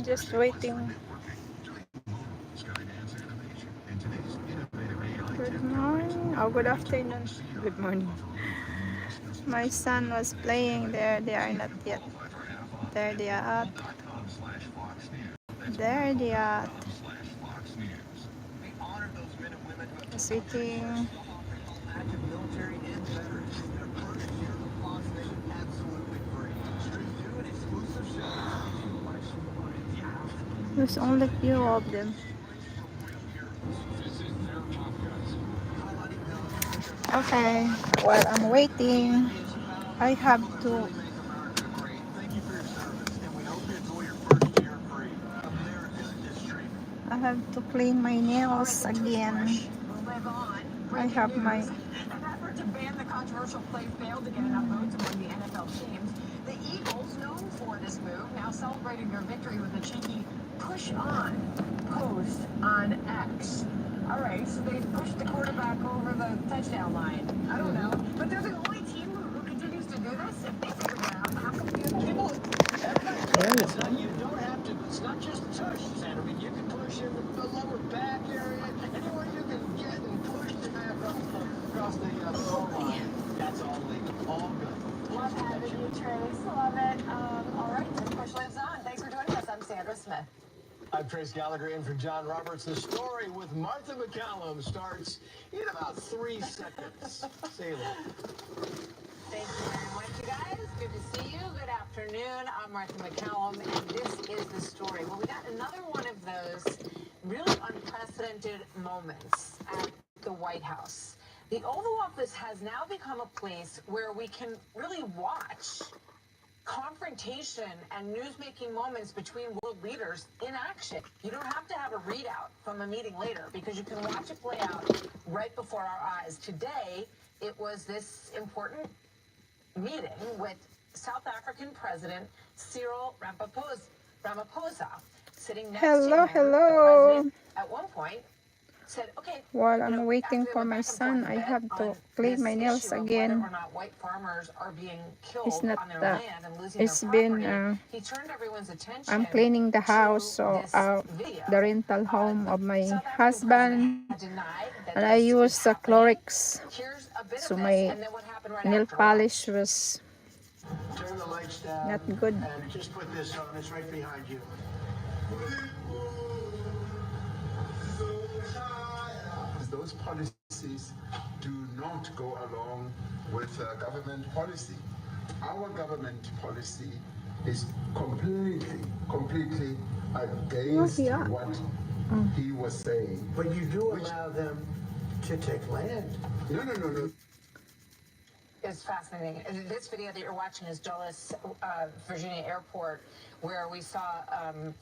Just waiting. Good morning. Oh, good afternoon. Good morning. My son was playing there. They are not yet. There they are at. There they are. Just waiting. There's only few of them. Okay. While I'm waiting, I have to clean my nails again. I have my effort to ban the controversial play failed to get enough votes among the NFL teams. The Eagles, known for this move, now celebrating their victory with a cheeky push on post on X. All right, so they pushed the quarterback over the touchdown line. I don't know, but they're the only team who continues to do this. If they figured it out, how come people? You don't have to. It's not just touch, Sandra. I mean, you can push in the lower back area, anywhere you can get and push the back across the goal line. That's all legal, all good. Love having you, Trace. Love it. All right, the push lives on. Thanks for joining us. I'm Sandra Smith. I'm Trace Gallagher in for John Roberts. The story with Martha McCallum starts in about 3 seconds. See you later. Thank you very much, you guys. Good to see you. Good afternoon. I'm Martha McCallum, and this is the story. Well, we got another one of those really unprecedented moments at the White House. The Oval Office has now become a place where we can really watch confrontation and news-making moments between world leaders in action. You don't have to have a readout from a meeting later because you can watch it play out right before our eyes. Today, it was this important meeting with South African President Cyril Ramaphosa sitting next to him. hello. The president at one point said, okay, While I'm waiting for my son, I have to clean my nails again. Whether or not white farmers are being killed It's not on their that. land and losing It's their been. property, he turned everyone's attention. I'm cleaning the house, so the rental home of my husband, and I use Clorox. So my nail polish was Turn the lights down not good. and just put this on. It's right behind you. Those policies do not go along with government policy. Our government policy is completely against what he was saying. But you do allow them to take land. No. It's fascinating. This video that you're watching is Dulles, Virginia Airport, where we saw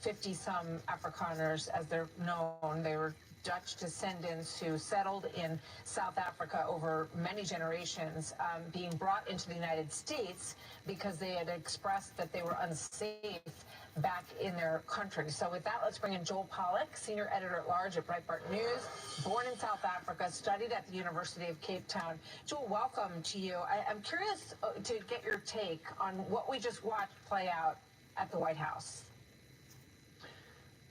50-some Afrikaners, as they're known. They were Dutch descendants who settled in South Africa over many generations, being brought into the United States because they had expressed that they were unsafe back in their country. So with that, let's bring in Joel Pollack, senior editor-at-large at Breitbart News, born in South Africa, studied at the University of Cape Town. Joel, welcome to you. I'm curious to get your take on what we just watched play out at the White House.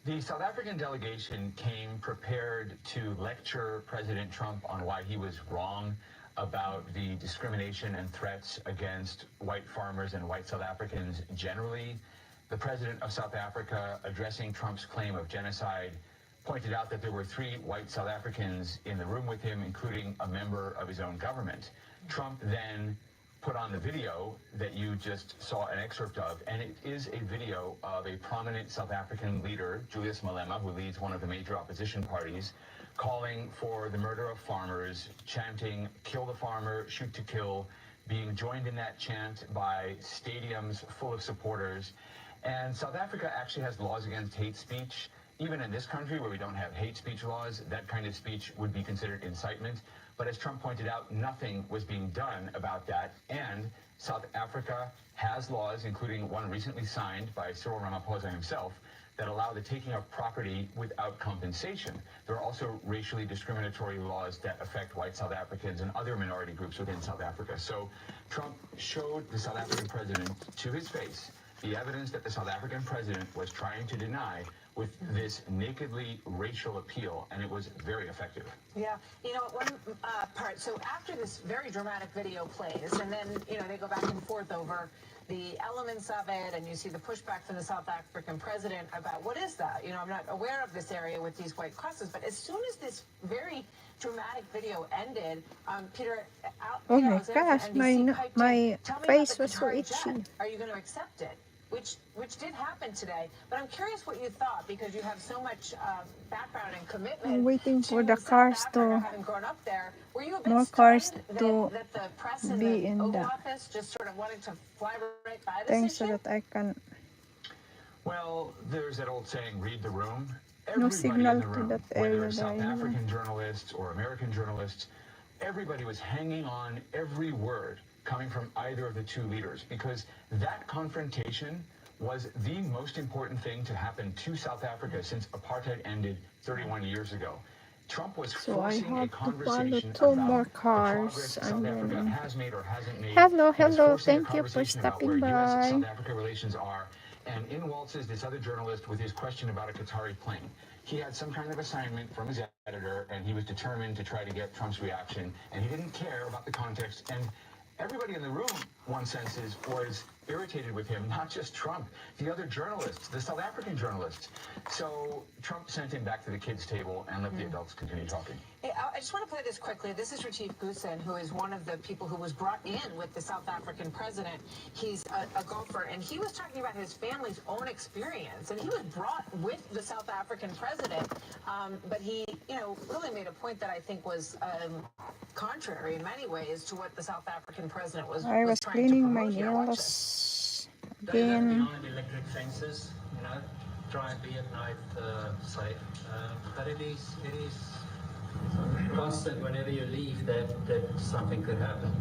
The South African delegation came prepared to lecture President Trump on why he was wrong about the discrimination and threats against white farmers and white South Africans generally. The president of South Africa, addressing Trump's claim of genocide, pointed out that there were 3 white South Africans in the room with him, including a member of his own government. Trump then put on the video that you just saw an excerpt of, and it is a video of a prominent South African leader, Julius Malema, who leads one of the major opposition parties, calling for the murder of farmers, chanting, "Kill the farmer, shoot to kill," being joined in that chant by stadiums full of supporters. And South Africa actually has laws against hate speech. Even in this country, where we don't have hate speech laws, that kind of speech would be considered incitement. But as Trump pointed out, nothing was being done about that. And South Africa has laws, including one recently signed by Cyril Ramaphosa himself, that allow the taking of property without compensation. There are also racially discriminatory laws that affect white South Africans and other minority groups within South Africa. So Trump showed the South African president to his face the evidence that the South African president was trying to deny with this nakedly racial appeal, and it was very effective. Yeah, one part, so after this very dramatic video plays, and then, they go back and forth over the elements of it, and you see the pushback from the South African president about what is that? I'm not aware of this area with these white crosses, but as soon as this very dramatic video ended, Peter, Oh my Alexander gosh, from NBC piped in, my "Tell me face about the was so Qatari itchy. jet. Are you going to accept it?" Which did happen today. But I'm curious what you thought, because you have so much background and commitment. I'm waiting for the South cars Africa, to having grown up there. Were you a bit more cars stunned to that the press and be the in Oval the Office just sort of wanted to fly right by this thing so issue? that I can Well, there's that old saying, read the room. no Everybody signal in the to room, that whether area South that I African journalists or American journalists, everybody was hanging on every word coming from either of the two leaders, because that confrontation was the most important thing to happen to South Africa since apartheid ended 31 years ago. Trump was So I forcing a have to follow conversation two more about the cars progress and South Africa then has made or hasn't made. hello, He was hello, forcing a thank you for conversation about where stopping U.S.-South by. Africa relations are. And in waltzes this other journalist with his question about a Qatari plane. He had some kind of assignment from his editor, and he was determined to try to get Trump's reaction, and he didn't care about the context. And everybody in the room, one senses, was irritated with him, not just Trump, the other journalists, the South African journalists. So Trump sent him back to the kids' table and let the adults continue talking. Hey, I just want to play this quickly. This is Retief Goosen, who is one of the people who was brought in with the South African president. He's a golfer, and he was talking about his family's own experience. And he was brought with the South African president, but he, really made a point that I think was contrary in many ways to what the South African president was I was trying to cleaning my promote here. Watch this. nails They live again. behind electric fences, try and be at night safe. But it is constant whenever you leave that something could happen.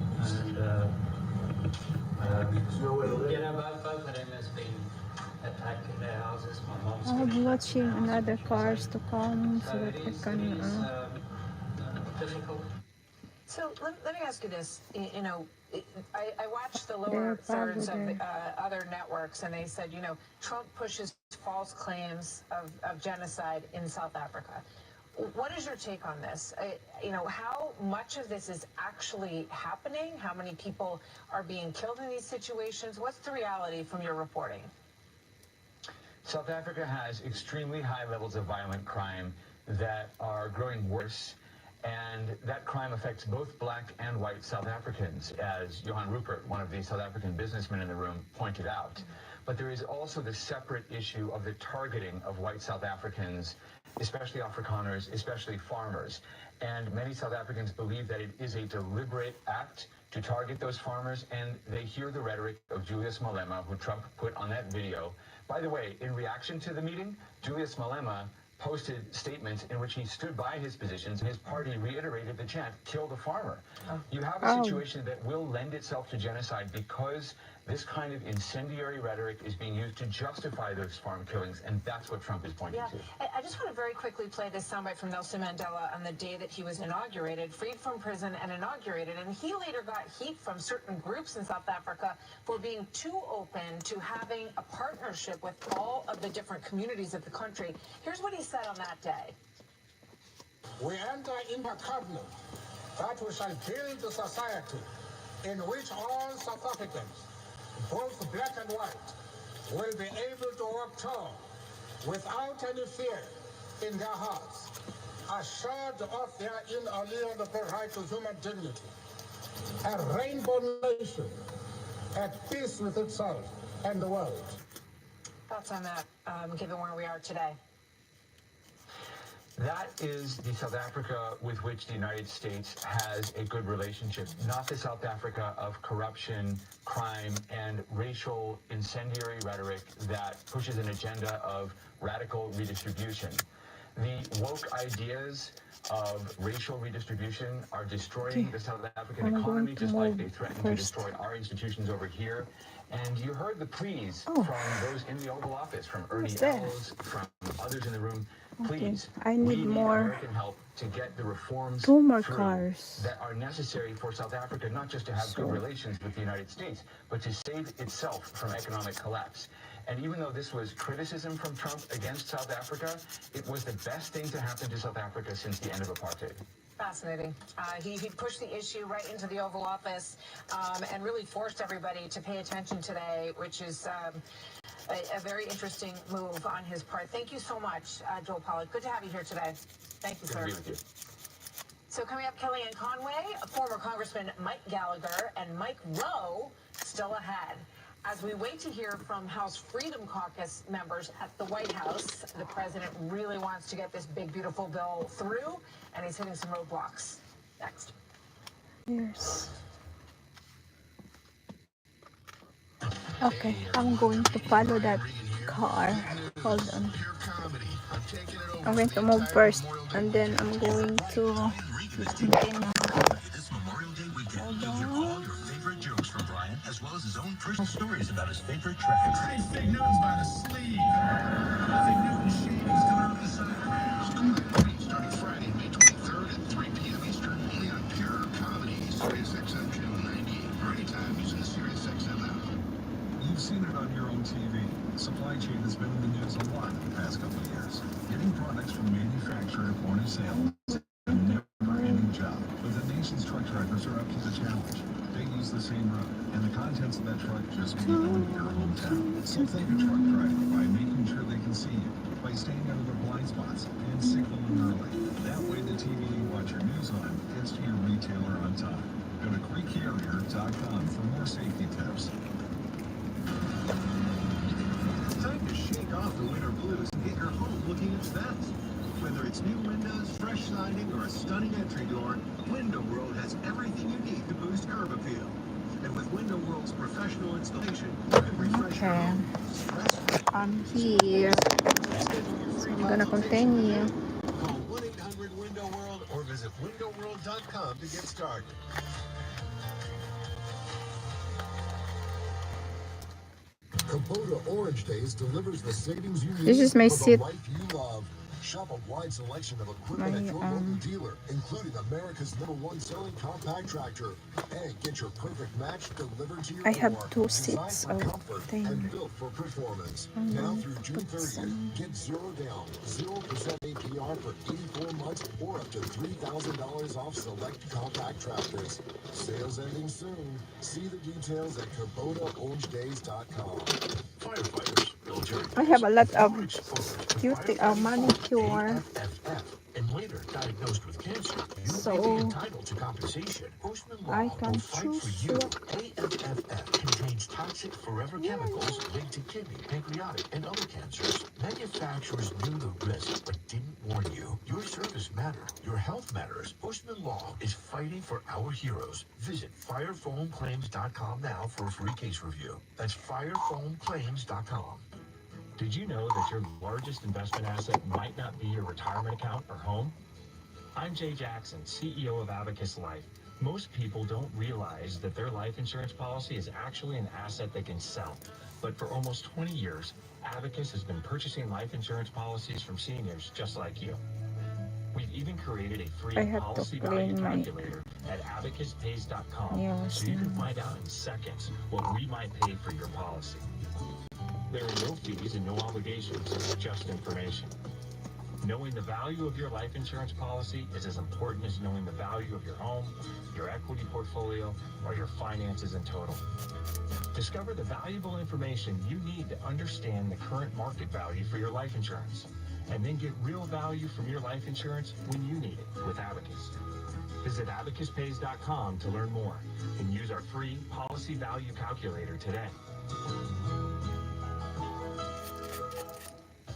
And both of them has been attacked in their houses. My mom's I'll be been watching attacked in her another house. cars to come so So that it I is can difficult. So let me ask you this. I watched the They're lower thirds of probably the, other networks, and they said, Trump pushes false claims of genocide in South Africa. What is your take on this? How much of this is actually happening? How many people are being killed in these situations? What's the reality from your reporting? South Africa has extremely high levels of violent crime that are growing worse, and that crime affects both black and white South Africans, as Johan Rupert, one of the South African businessmen in the room, pointed out. But there is also the separate issue of the targeting of white South Africans, especially Afrikaners, especially farmers. And many South Africans believe that it is a deliberate act to target those farmers, and they hear the rhetoric of Julius Malema, who Trump put on that video. By the way, in reaction to the meeting, Julius Malema posted statements in which he stood by his positions, and his party reiterated the chant, kill the farmer. You have a situation that will lend itself to genocide because this kind of incendiary rhetoric is being used to justify those farm killings, and that's what Trump is pointing to. I just want to very quickly play this soundbite from Nelson Mandela on the day that he was inaugurated, freed from prison and inaugurated, and he later got heat from certain groups in South Africa for being too open to having a partnership with all of the different communities of the country. Here's what he said on that day. We enter in a covenant that we shall build a society in which all South Africans, both black and white, will be able to walk tall without any fear in their hearts, assured of their inalienable right to human dignity. A rainbow nation at peace with itself and the world. Thoughts on that, given where we are today? That is the South Africa with which the United States has a good relationship, not the South Africa of corruption, crime, and racial incendiary rhetoric that pushes an agenda of radical redistribution. The woke ideas of racial redistribution are destroying the South African economy, just like they threaten to destroy our institutions over here. And you heard the pleas from those in the Oval Office, from Ernie Els, from others in the room. Okay, Please, I we need need more. American help to get the reforms 2 more through cars. that are necessary for South Africa, not just to have good So relations with the United States, but to save itself from economic collapse. And even though this was criticism from Trump against South Africa, it was the best thing to happen to South Africa since the end of apartheid. Fascinating. He pushed the issue right into the Oval Office and really forced everybody to pay attention today, which is a very interesting move on his part. Thank you so much, Joel Pollak. Good to have you here today. Thank you, Good sir. to be with you. So coming up, Kellyanne Conway, former Congressman Mike Gallagher, and Mike Rowe still ahead. As we wait to hear from House Freedom Caucus members at the White House, the president really wants to get this big, beautiful bill through, and he's hitting some roadblocks. Next. yes. Okay, I'm going to follow that car. Hold on. I'm going to move first, and then I'm going to continue. This Memorial Day weekend, you'll hear all your favorite jokes from Brian, as well as his own personal stories about his favorite tracks. Fake news by the sleeve. Fake news shavings coming out of the side. Starting Friday, May 23rd at 3 p.m. Eastern, only on Pure Comedy, SiriusXM Channel 98, or anytime using the SiriusXM app. You've seen it on your own TV. Supply chain has been in the news a lot in the past couple of years. Getting products from manufacturer to point of sale is a never-ending job. But the nation's truck drivers are up to the challenge. They use the same road, and the contents of that truck just may go into your hometown. So thank a truck driver by making sure they can see you, by staying out of their blind spots, and signaling early. That way the TV you watch your news on gets to your retailer on time. Go to QuickCarrier.com for more safety tips. Time to shake off the winter blues and get your home looking its best. Whether it's new windows, fresh siding, or a stunning entry door, Window World has everything you need to boost curb appeal. And with Window World's professional installation, you can refresh your Okay, home stress-free. I'm here. So I'm gonna continue. Call 1-800-WINDOW-WORLD or visit windowworld.com to get started. Kubota Orange Days delivers the savings you need This is my for seat. the life you love. Shop a wide selection of equipment at your My, local dealer, including America's #1 selling compact tractor. And get your perfect match delivered to your I have door. 2 Designed seats for of comfort thing. and built for performance. I'm Now going through to June put 30th, some. get 0 down, 0% APR for 84 months, or up to $3,000 off select compact tractors. Sales ending soon. See the details at KubotaOrangeDays.com. Firefighters, military I have a lot vets, of who are exposed to cutie firefighting manicure. AFFF, and later diagnosed with cancer, you may be So entitled to compensation. Postman I Law can will fight for choose you. what. AFFF contains toxic forever chemicals linked to kidney, pancreatic, and other cancers. Manufacturers knew the risk, but didn't warn you. Your service matters. Your health matters. Postman Law is fighting for our heroes. Visit firefoamclaims.com now for a free case review. That's firefoamclaims.com. Did you know that your largest investment asset might not be your retirement account or home? I'm Jay Jackson, CEO of Abacus Life. Most people don't realize that their life insurance policy is actually an asset they can sell. But for almost 20 years, Abacus has been purchasing life insurance policies from seniors just like you. We've even created a free I have to policy value clean my calculator at abacuspays.com nails so you can now. find out in seconds what we might pay for your policy. There are no fees and no obligations, just information. Knowing the value of your life insurance policy is as important as knowing the value of your home, your equity portfolio, or your finances in total. Discover the valuable information you need to understand the current market value for your life insurance, and then get real value from your life insurance when you need it with Abacus. Visit abacuspays.com to learn more and use our free policy value calculator today.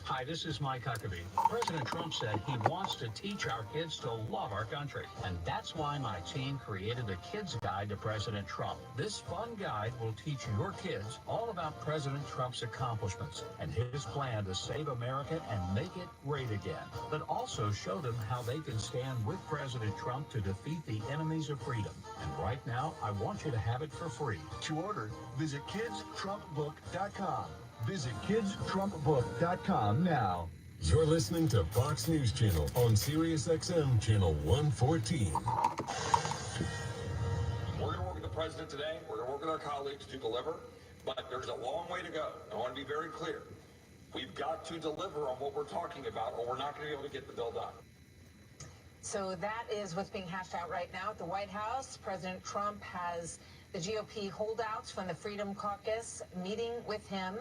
Hi, this is Mike Huckabee. President Trump said he wants to teach our kids to love our country. And that's why my team created a Kids Guide to President Trump. This fun guide will teach your kids all about President Trump's accomplishments and his plan to save America and make it great again. But also show them how they can stand with President Trump to defeat the enemies of freedom. And right now, I want you to have it for free. To order, visit KidsTrumpBook.com. Visit KidsTrumpBook.com now. You're listening to Fox News Channel on Sirius XM Channel 114. We're going to work with the president today. We're going to work with our colleagues to deliver, but there's a long way to go. I want to be very clear. We've got to deliver on what we're talking about, or we're not going to be able to get the bill done. So that is what's being hashed out right now at the White House. President Trump has the GOP holdouts from the Freedom Caucus meeting with him.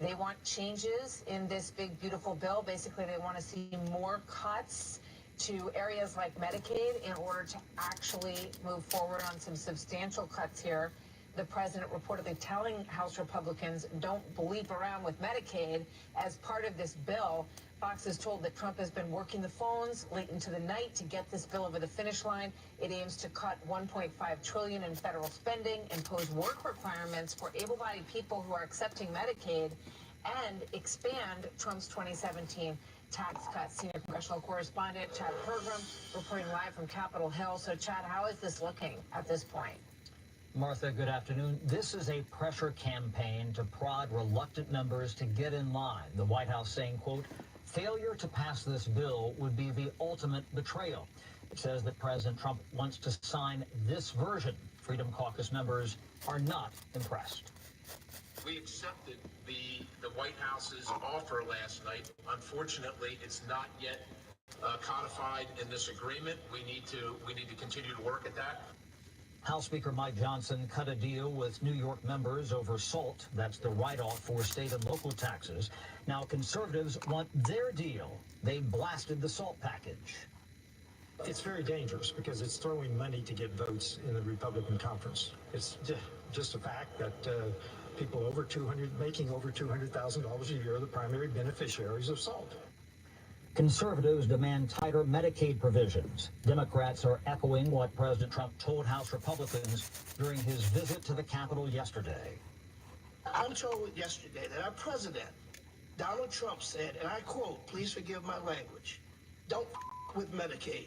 They want changes in this big, beautiful bill. Basically, they want to see more cuts to areas like Medicaid in order to actually move forward on some substantial cuts here. The president reportedly telling House Republicans don't bleep around with Medicaid as part of this bill. Fox is told that Trump has been working the phones late into the night to get this bill over the finish line. It aims to cut $1.5 trillion in federal spending, impose work requirements for able-bodied people who are accepting Medicaid, and expand Trump's 2017 tax cuts. Senior congressional correspondent Chad Pergram reporting live from Capitol Hill. So, Chad, how is this looking at this point? Martha, good afternoon. This is a pressure campaign to prod reluctant members to get in line. The White House saying, quote, failure to pass this bill would be the ultimate betrayal. It says that President Trump wants to sign this version. Freedom Caucus members are not impressed. We accepted the White House's offer last night. Unfortunately, it's not yet codified in this agreement. We need to continue to work at that. House Speaker Mike Johnson cut a deal with New York members over SALT. That's the write-off for state and local taxes. Now conservatives want their deal. They blasted the SALT package. It's very dangerous because it's throwing money to get votes in the Republican conference. It's just a fact that people making over $200,000 a year are the primary beneficiaries of SALT. Conservatives demand tighter Medicaid provisions. Democrats are echoing what President Trump told House Republicans during his visit to the Capitol yesterday. I'm told yesterday that our president, Donald Trump, said, and I quote, please forgive my language, don't with Medicaid.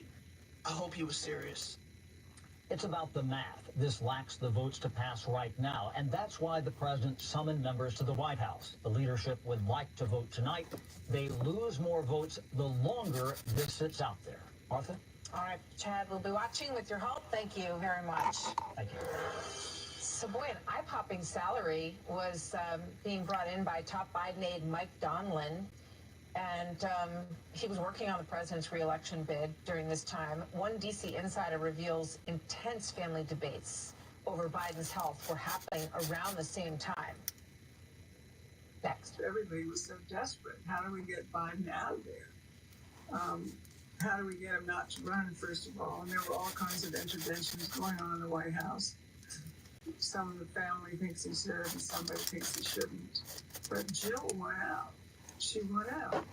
I hope he was serious. It's about the math. This lacks the votes to pass right now, and that's why the president summoned members to the White House. The leadership would like to vote tonight. They lose more votes the longer this sits out there. Martha? All right, Chad, we'll be watching with your help. Thank you very much. Thank you. So, boy, an eye-popping salary was being brought in by top Biden aide Mike Donlin. And he was working on the president's reelection bid during this time. One D.C. insider reveals intense family debates over Biden's health were happening around the same time. Next. Everybody was so desperate. How do we get Biden out of there? How do we get him not to run, first of all? And there were all kinds of interventions going on in the White House. Some of the family thinks he should, and somebody thinks he shouldn't. But Jill went out. She went out.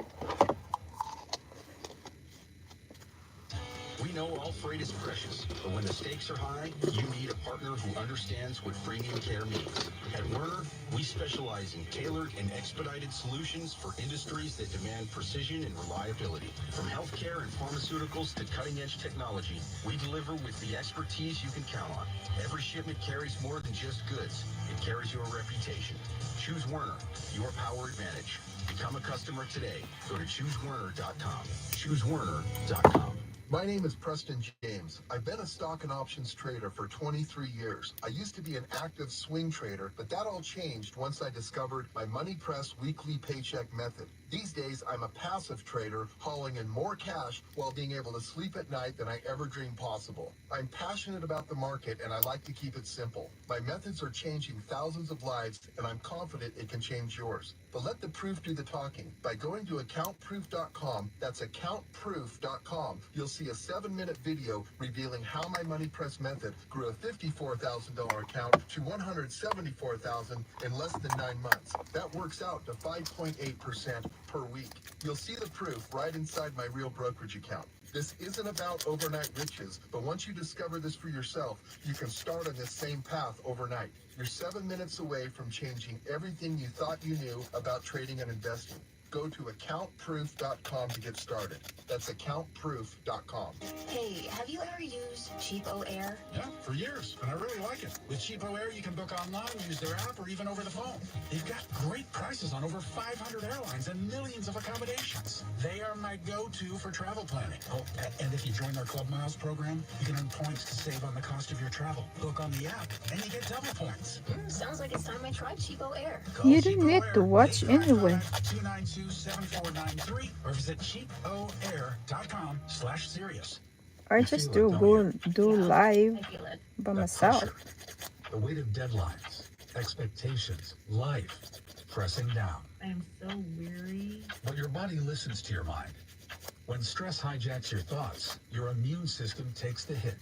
We know all freight is precious, but when the stakes are high, you need a partner who understands what premium care means. At Werner, we specialize in tailored and expedited solutions for industries that demand precision and reliability. From healthcare and pharmaceuticals to cutting-edge technology, we deliver with the expertise you can count on. Every shipment carries more than just goods. It carries your reputation. Choose Werner, your power advantage. Become a customer today. Go to ChooseWerner.com. ChooseWerner.com. My name is Preston James. I've been a stock and options trader for 23 years. I used to be an active swing trader, but that all changed once I discovered my Money Press weekly paycheck method. These days, I'm a passive trader, hauling in more cash while being able to sleep at night than I ever dreamed possible. I'm passionate about the market, and I like to keep it simple. My methods are changing thousands of lives, and I'm confident it can change yours. But let the proof do the talking. By going to accountproof.com, that's accountproof.com, you'll see a 7-minute video revealing how my Money Press method grew a $54,000 account to $174,000 in less than 9 months. That works out to 5.8% per week. You'll see the proof right inside my real brokerage account. This isn't about overnight riches, but once you discover this for yourself, you can start on this same path overnight. You're 7 minutes away from changing everything you thought you knew about trading and investing. Go to accountproof.com to get started. That's accountproof.com. Hey, have you ever used Cheapo Air? Yeah, for years, and I really like it. With Cheapo Air, you can book online, use their app, or even over the phone. They've got great prices on over 500 airlines and millions of accommodations. They are my go-to for travel planning. Oh, and if you join their Club Miles program, you can earn points to save on the cost of your travel. Book on the app, and you get double points. Sounds like it's time I tried Cheapo Air. You don't need to watch anyway. 292-7493 or visit cheapoair.com/serious. I just do live by myself. The weight of deadlines, expectations, life pressing down. I am so weary. But your body listens to your mind. When stress hijacks your thoughts, your immune system takes the hit.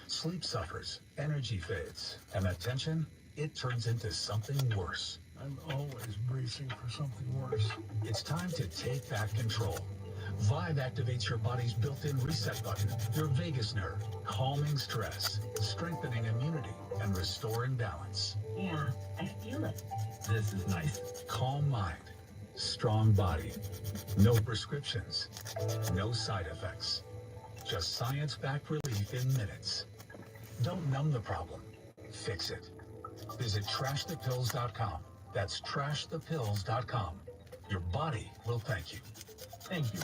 Sleep suffers, energy fades, and that tension, it turns into something worse. I'm always bracing for something worse. It's time to take back control. Vibe activates your body's built-in reset button, your vagus nerve, calming stress, strengthening immunity, and restoring balance. Yeah, I feel it. This is nice. Calm mind, strong body, no prescriptions, no side effects. Just science-backed relief in minutes. Don't numb the problem. Fix it. Visit trashthepills.com. That's trashthepills.com. Your body will thank you. Thank you.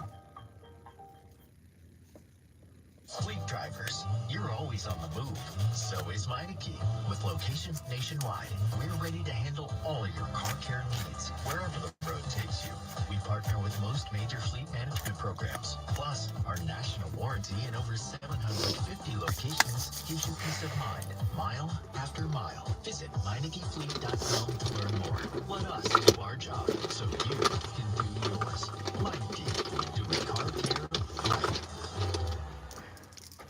Fleet drivers, you're always on the move. So is Meineke. With locations nationwide, we're ready to handle all your car care needs, wherever the road takes you. We partner with most major fleet management programs. Plus, our national warranty in over 750 locations gives you peace of mind, mile after mile. Visit MeinekeFleet.com to learn more. Let us do our job so you can do yours. Meineke, doing car care right.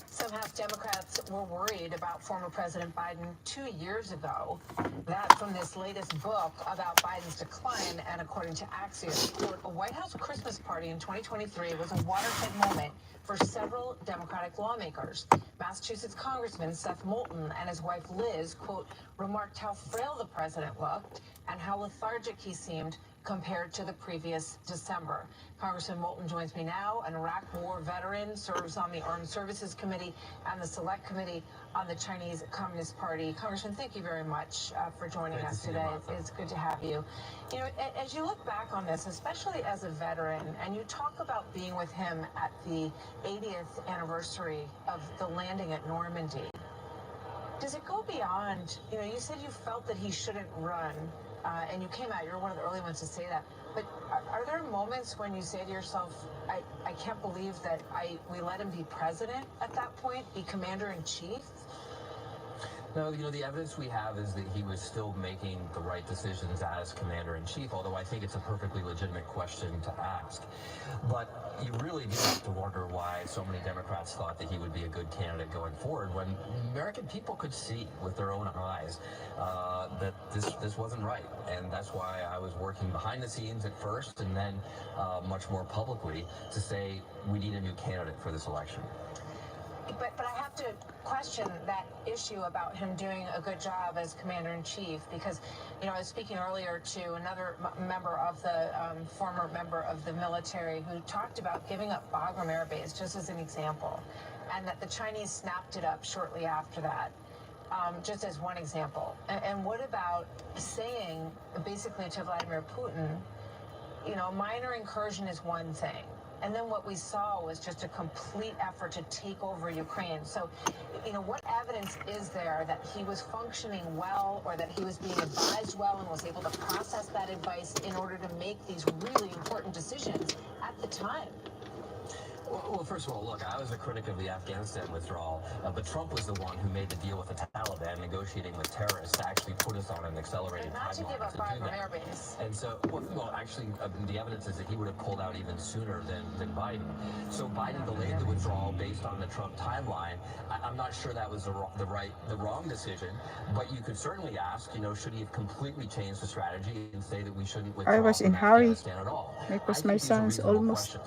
Some House Democrats were worried about former President Biden 2 years ago. That from this latest book about Biden's decline, and according to Axios, quote, a White House Christmas party in 2023 was a watershed moment for several Democratic lawmakers. Massachusetts Congressman Seth Moulton and his wife Liz, quote, remarked how frail the president looked and how lethargic he seemed compared to the previous December. Congressman Moulton joins me now, an Iraq War veteran, serves on the Armed Services Committee and the Select Committee on the Chinese Communist Party. Congressman, thank you very much for joining us today. It's good to have you. You know, as you look back on this, especially as a veteran, and you talk about being with him at the 80th anniversary of the landing at Normandy, does it go beyond, you know, you said you felt that he shouldn't run, and you came out, you're one of the early ones to say that, but are there moments when you say to yourself, I can't believe that we let him be president at that point, be commander-in-chief? No, you know, the evidence we have is that he was still making the right decisions as commander-in-chief, although I think it's a perfectly legitimate question to ask. But you really do have to wonder why so many Democrats thought that he would be a good candidate going forward when American people could see with their own eyes that this wasn't right. And that's why I was working behind the scenes at first and then much more publicly to say we need a new candidate for this election. But I have to question that issue about him doing a good job as commander-in-chief because, you know, I was speaking earlier to another member of the, former member of the military who talked about giving up Bagram Air Base just as an example, and that the Chinese snapped it up shortly after that. Just as one example. And what about saying basically to Vladimir Putin, you know, minor incursion is one thing. And then what we saw was just a complete effort to take over Ukraine. So, you know, what evidence is there that he was functioning well or that he was being advised well and was able to process that advice in order to make these really important decisions at the time? Well, first of all, look, I was a critic of the Afghanistan withdrawal, but Trump was the one who made the deal with the Taliban, negotiating with terrorists to actually put us on an accelerated timeline. Not to give up Bagram Air Base. And so, well, actually, the evidence is that he would have pulled out even sooner than Biden. So Biden delayed the withdrawal based on the Trump timeline. I'm not sure that was the wrong decision, but you could certainly ask, you know, should he have completely changed the strategy and say that we shouldn't withdraw I was in hurry Afghanistan at all? because my sons almost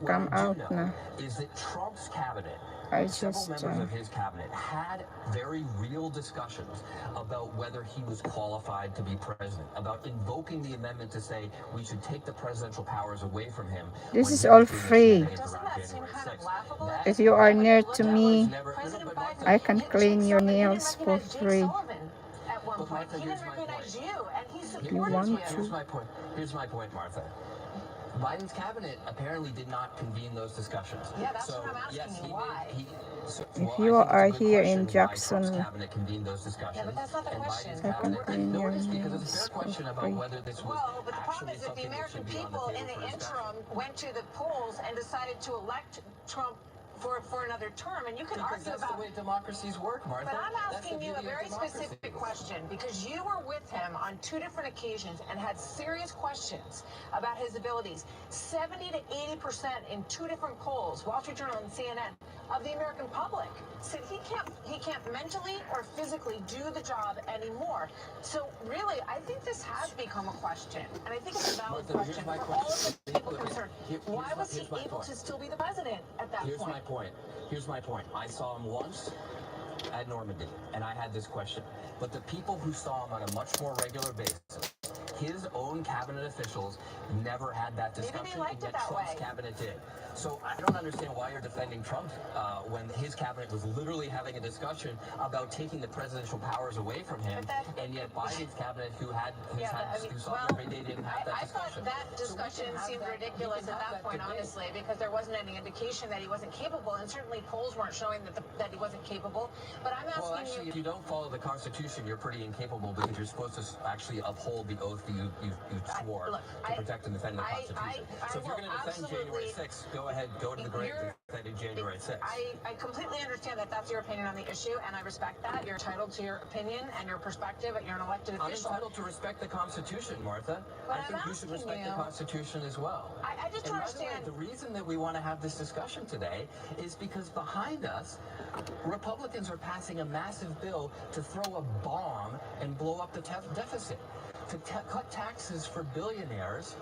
come out now. is that Trump's cabinet, I several just members of his cabinet, had very real discussions about whether he was qualified to be president, about invoking the amendment to say we should take the presidential powers away from him. this is all free. If you are near to me, I can clean your nails for free. At one point, he didn't recognize you, and he You supported want you. Here's my point. Here's my point, Martha. Biden's cabinet apparently did not convene those discussions. Yeah, that's so, what I'm asking yes, you. Why? If you are here in Jackson, Jackson, cabinet convened those discussions. Yeah, but that's not the question. I can clean No, your it is because it's a fair nails for question about free. whether this was Well, but the problem actually is that the something that American should be on people the in table the for discussion. interim went to the polls and decided to elect Trump for another term, and you can Because argue that's about the way democracies work, Martha. But I'm That's asking the you a beauty of very democracy. specific question because you were with him on 2 different occasions and had serious questions about his abilities. 70 to 80% in 2 different polls, Wall Street Journal and CNN, of the American public said he can't mentally or physically do the job anymore. So really, I think this has become a question, and I think it's a valid question for all of the people concerned. Why was he able to still be the president at that Here's point? my point. Here's my point. I saw him once at Normandy, and I had this question. But the people who saw him on a much more regular basis, his own cabinet officials never had that discussion, and yet Trump's cabinet did. So I don't understand why you're defending Trump when his cabinet was literally having a discussion about taking the presidential powers away from him, and yet Biden's cabinet, who saw him every day, didn't have that I discussion. thought that discussion seemed ridiculous at that point, honestly, because there wasn't any indication that he wasn't capable, and certainly polls weren't showing that he wasn't capable. But I'm asking Well, actually, if you don't follow the Constitution, you're pretty incapable because you're supposed to actually uphold the oath that you swore to protect and defend the Constitution. So if you're going to defend January 6th, go ahead, go to the grave defending January 6th. I completely understand that that's your opinion on the issue, and I respect that. You're entitled to your opinion and your perspective, but you're an elected I'm official. entitled to respect the Constitution, Martha. But I think you should respect the Constitution as well. I just don't understand. The reason that we want to have this discussion today is because behind us, Republicans are passing a massive bill to throw a bomb and blow up the deficit, to cut taxes for billionaires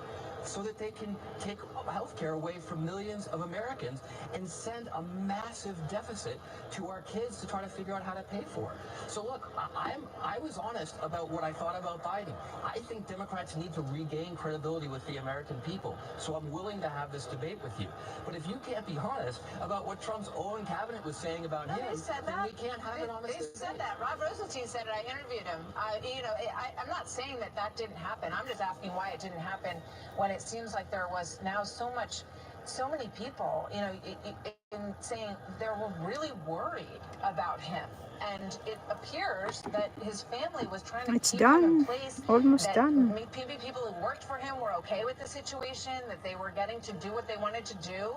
so that they can take health care away from millions of Americans and send a massive deficit to our kids to try to figure out how to pay for it. So look, I was honest about what I thought about Biden. I think Democrats need to regain credibility with the American people. So I'm willing to have this debate with you. But if you can't be honest about what Trump's own cabinet was saying about him, then we can't have an honest debate. They said that. Rob Rosenstein said it. I interviewed him. I'm not saying that didn't happen. I'm just asking why it didn't happen when it seems like there was now so many people, saying they were really worried about him. And it appears that his family was trying to keep him in place. Almost done. Maybe people who worked for him were okay with the situation, that they were getting to do what they wanted to do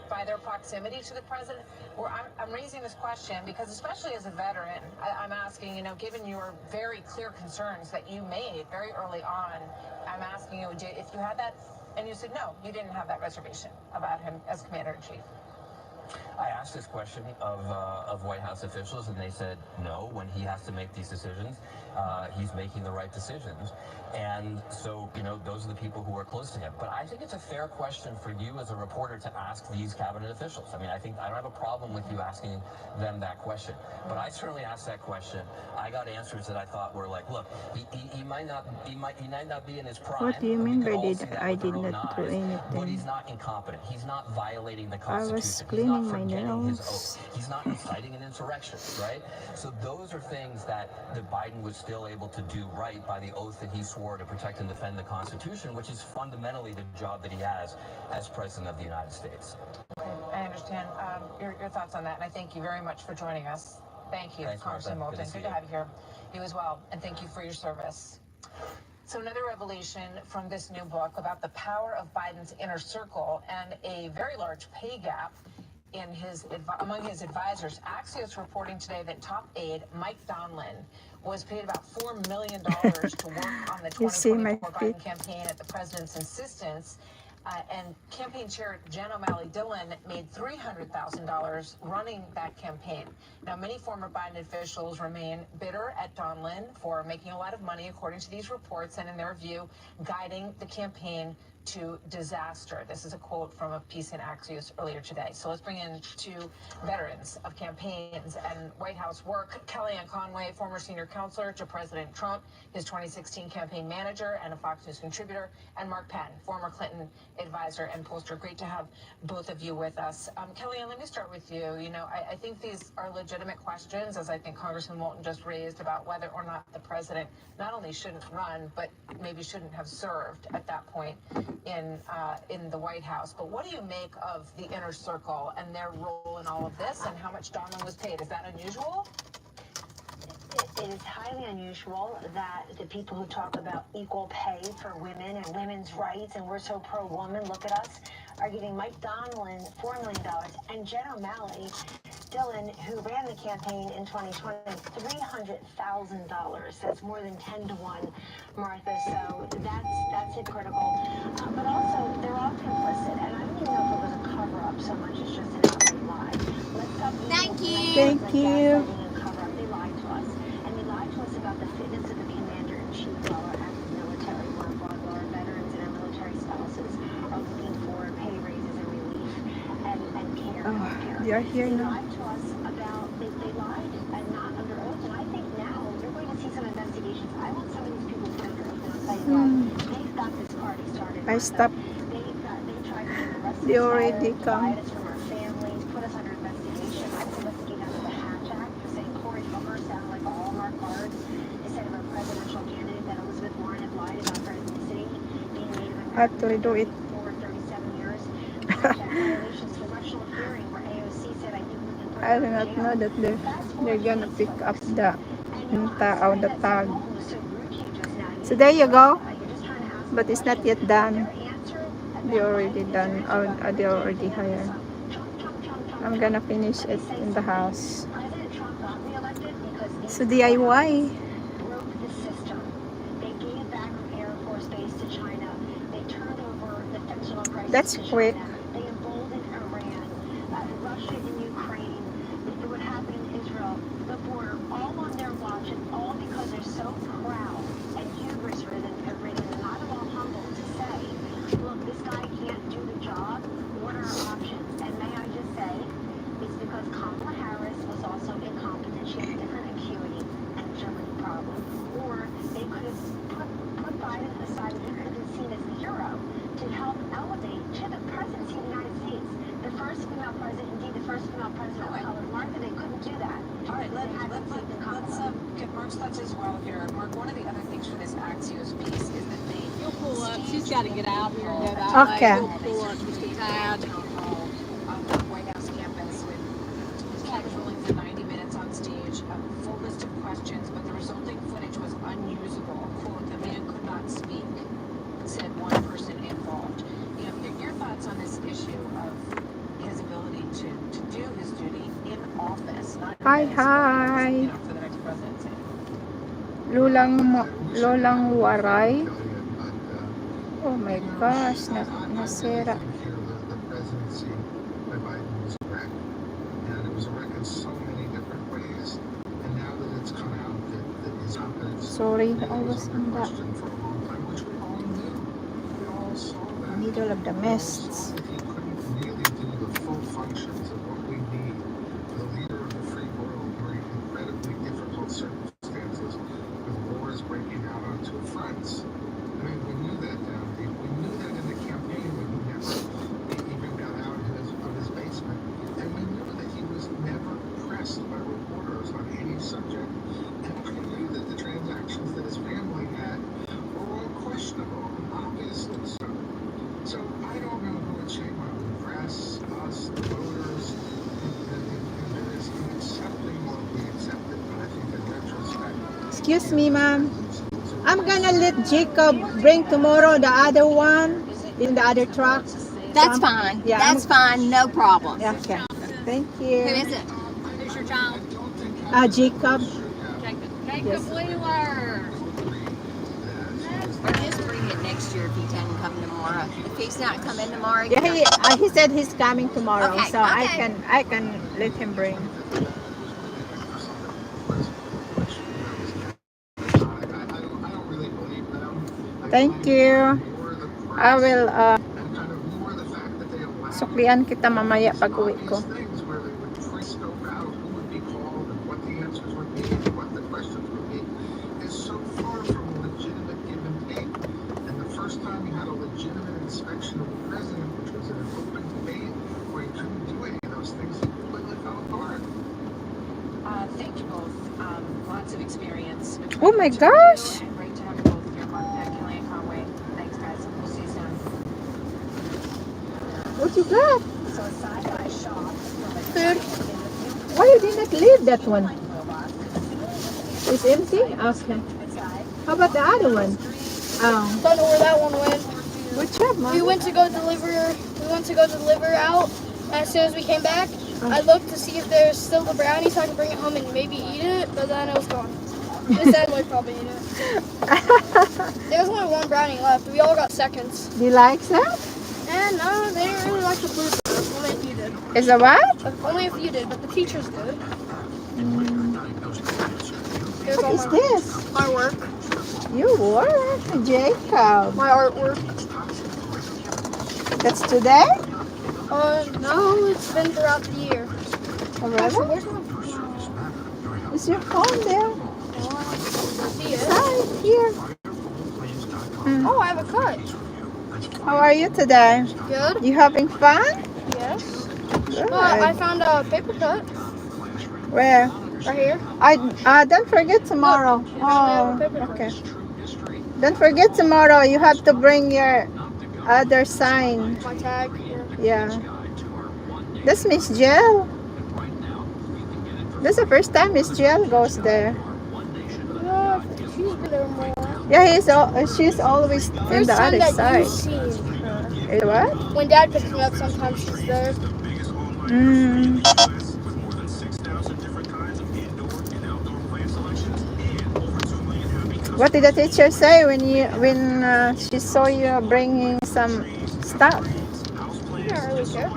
by their proximity to the president. I'm raising this question because, especially as a veteran, I'm asking, given your very clear concerns that you made very early on, I'm asking you, if you had that, and you said no, you didn't have that reservation about him as commander-in-chief. I asked this question of White House officials, and they said no. When he has to make these decisions, he's making the right decisions. And so, those are the people who are close to him. But I think it's a fair question for you as a reporter to ask these cabinet officials. I mean, I don't have a problem with you asking them that question. But I certainly asked that question. I got answers that I thought were like, look, he might not be in his prime. What do you mean by I did not do but anything? he's not incompetent. He's not violating the I Constitution. was cleaning my His nails. oath. He's not inciting an insurrection, right? So those are things that Biden was still able to do right by the oath that he swore to protect and defend the Constitution, which is fundamentally the job that he has as President of the United States. Okay, I understand your thoughts on that, and I thank you very much for joining us. Thank you, Congressman Moulton. Good to have you here. You as well, and thank you for your service. So another revelation from this new book about the power of Biden's inner circle and a very large pay gap among his advisors. Axios reporting today that top aide Mike Donlin was paid about $4 million to work on the 2024 Biden campaign at the president's insistence. And campaign chair Jen O'Malley Dillon made $300,000 running that campaign. Now, many former Biden officials remain bitter at Donlin for making a lot of money, according to these reports, and in their view, guiding the campaign to disaster. This is a quote from a piece in Axios earlier today. So let's bring in two veterans of campaigns and White House work. Kellyanne Conway, former senior counselor to President Trump, his 2016 campaign manager and a Fox News contributor, and Mark Penn, former Clinton advisor and pollster. Great to have both of you with us. Kellyanne, let me start with you. You know, I think these are legitimate questions, as I think Congressman Moulton just raised, about whether or not the president not only shouldn't run, but maybe shouldn't have served at that point in the White House. But what do you make of the inner circle and their role in all of this, and how much Donald was paid? Is that unusual? It is highly unusual that the people who talk about equal pay for women and women's rights, and we're so pro-woman, look at us, are giving Mike Donilon $4 million, and Jen O'Malley, Dylan, who ran the campaign in 2020, $300,000. That's more than 10 to 1, Martha. So that's hypocritical. But also, they're all complicit, and I don't even know if it was a cover-up so much as just an outright lie. Let's stop using Thank you. gaslighting and cover-up. They lied to us. And they lied to us about the fitness of the commander-in-chief while our active military work, while our veterans and our military spouses are looking for pay raises and relief and care. They are here They now. lied to us about, they lied and not under oath. And I think now you're going to see some investigations. I want some of these people to under oath, and I'll tell you what, they've got this party started. I stopped. They tried to get the rest of They us already fired, come. divide us from our families, put us under investigation. I would investigate under the Hatch Act for saying Cory Booker sounded like a Hallmark card instead of a presidential candidate, that Elizabeth Warren had lied about her ethnicity, being Native American. I have to redo it. For 37 years. Hatch Act violations, congressional hearing where AOC said I think we can put I her do in not jail. know that they're gonna pick up the tag. So there you go. But it's not yet done. They already done. They already hired. I'm gonna finish it in the house. President Trump got reelected because these So DIY. broke the system. They gave back Air Force Base to China. They turned over the fentanyl crisis That's to quick. China. They emboldened Iran, Russia and Ukraine. What happened in Israel, the border, all on their watch, and all because they're so proud and hubris-ridden and not at all humble to say, look, this guy can't do the job. What are our options? And may I just say, it's because Kamala Harris was also incompetent. She had a different acuity and agility problem. Or they could have put Biden aside, and he could have been seen as the hero to help elevate to the presidency of the United States. The first female president, indeed the first female president of color. Martha, they couldn't do that. All right, let's get Mark's thoughts as well here. Mark, one of the other things from this Axios piece is that they... You'll pull up. She's got to get out here and go that Okay. way. You'll pull up just a tad. On the White House campus with cameras rolling for 90 minutes on stage, a full list of questions, but the resulting footage was unusable. Quote, the man could not speak, said one person involved. You know, your thoughts on this issue of his ability to do his duty in office, not Hi, in hi. you know, for the next presidency. Lolang Waray. Oh my gosh, nasira. The presidency by Biden was a wreck, and it was a wreck in so many different ways. And now that it's come out that his competence Sorry, really I was was under in the question for a long time, which we all knew. We all saw that. middle of the We all mist. saw that he couldn't really do the full functions of what we need for the leader of the free world during incredibly difficult circumstances, with wars breaking out on two fronts. I mean, we knew that down deep. We knew that in the campaign when he never even got out of his basement. And we knew that he was never pressed by reporters on any subject. And we knew that the transactions that his family had were all questionable, obviously so. So I don't know who would shame on the press, us, the voters, and there is in accepting what we accepted. But I think in retrospect, Excuse me, ma'am. I'm gonna let Jacob bring tomorrow the other one in the other truck. That's fine. Yeah, That's fine. No problem. Yeah, okay. Thank you. Who is it? Who's your child? Jacob. Jacob. Jacob Yes. Wheeler. Or just bring it next year if he doesn't come tomorrow. If he's not coming tomorrow, Yeah, he said he's coming tomorrow, Okay, so okay. I can let him bring. Thank you. I will suklian kita mamaya pag uwi ko. Thank you both. Lots of experience. Oh my gosh! Great to have you both here, Kelly and Conway. Thanks, guys. We'll see you soon. What you got? So a sci-fi shop. Food. Why you did not leave that one? It's empty? Okay. How about the other one? Oh. Don't know where that one went. Good job, Mom. We went to go deliver out. As soon as we came back, I looked to see if there's still the brownie so I could bring it home and maybe eat it, but then it was gone. Miss Adler probably ate it. There was only one brownie left. We all got seconds. Do you like that? And no, they didn't really like the food. Only a few did. Is that what? Only a few did, but the teachers did. What is this? My work. You work, Jacob. My artwork. That's today? No, it's been throughout the year. Oh, really? Actually, where's my... Is your phone there? See it? Right here. Oh, I have a cut. How are you today? Good. You having fun? Yes. Good. I found a paper cut. Where? Right here. Don't forget tomorrow. Look, Oh, okay. Don't forget tomorrow. You have to bring your other sign. My tag. Yeah. That's Miss Jill. That's the first time Miss Jill goes there. Yeah, she's been there more. Yeah, she's always in the other side. What? When Dad picks me up, sometimes she's there. What did the teacher say when she saw you bringing some stuff? I don't really care.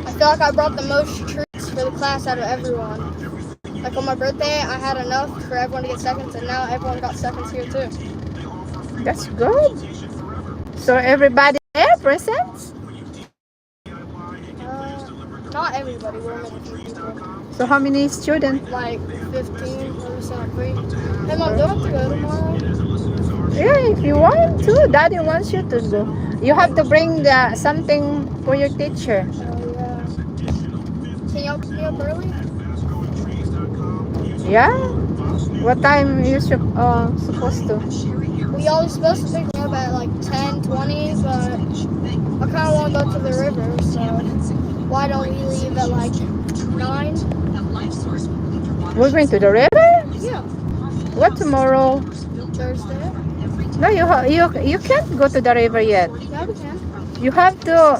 I feel like I brought the most treats for the class out of everyone. Like on my birthday, I had enough for everyone to get seconds, and now everyone got seconds here too. That's good. So everybody there presents? Not everybody, we're only a few people. So how many students? Like 15, maybe 3. Hey Mom, do I have to go tomorrow? Yeah, if you want to. Daddy wants you to go. You have to bring something for your teacher. Oh yeah. Can y'all pick me up early? Yeah? What time you supposed to? We always supposed to pick me up at like 10:20, but I kind of want to go to the river, so why don't we leave at like 9? We're going to the river? Yeah. What, tomorrow? Thursday. No, you can't go to the river yet. Yeah, we can. You have to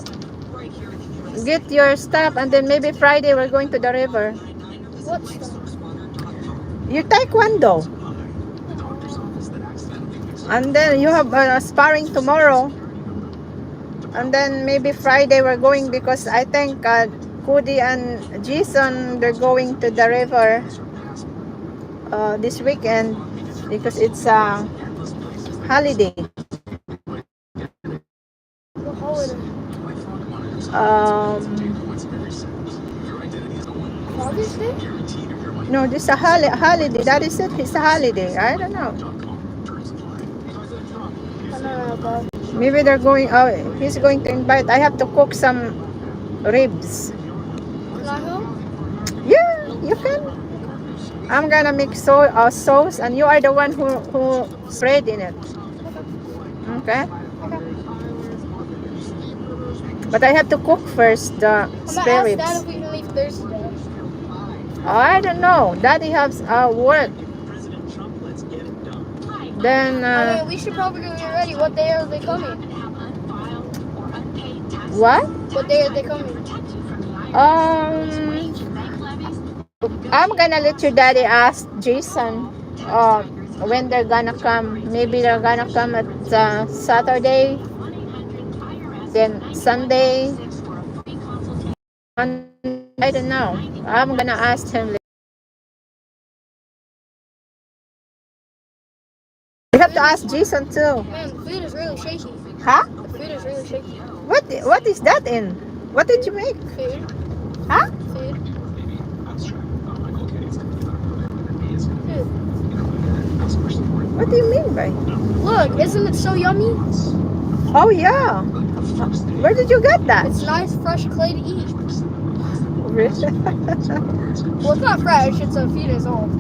get your stuff, and then maybe Friday we're going to the river. What stuff? Your taekwondo. And then you have sparring tomorrow. And then maybe Friday we're going, because I think Cody and Jason, they're going to the river this weekend because it's a holiday. What holiday? Father's Day? No, this is a holiday. That is it. It's a holiday. I don't know. I don't know, Bob. Maybe they're going. He's going to invite. I have to cook some ribs. Can I help? Yeah, you can. I'm gonna make sauce, and you are the one who spread in it. Okay. But I have to cook first the spare ribs. I'm gonna ask Dad if we can leave Thursday. I don't know. Daddy has work. Then I mean, we should probably go get ready. What day are they coming? What? What day are they coming? I'm gonna let your daddy ask Jason when they're gonna come. Maybe they're gonna come at Saturday, then Sunday. I don't know. I'm gonna ask him later. You have to ask Jason too. Man, the food is really shaky. Huh? The food is really shaky. What is that in? What did you make? Food. Huh? Food. What do you mean by? Look, isn't it so yummy? Oh yeah. Where did you get that? It's nice, fresh clay to eat. Really? Well, it's not fresh. It's a few days old.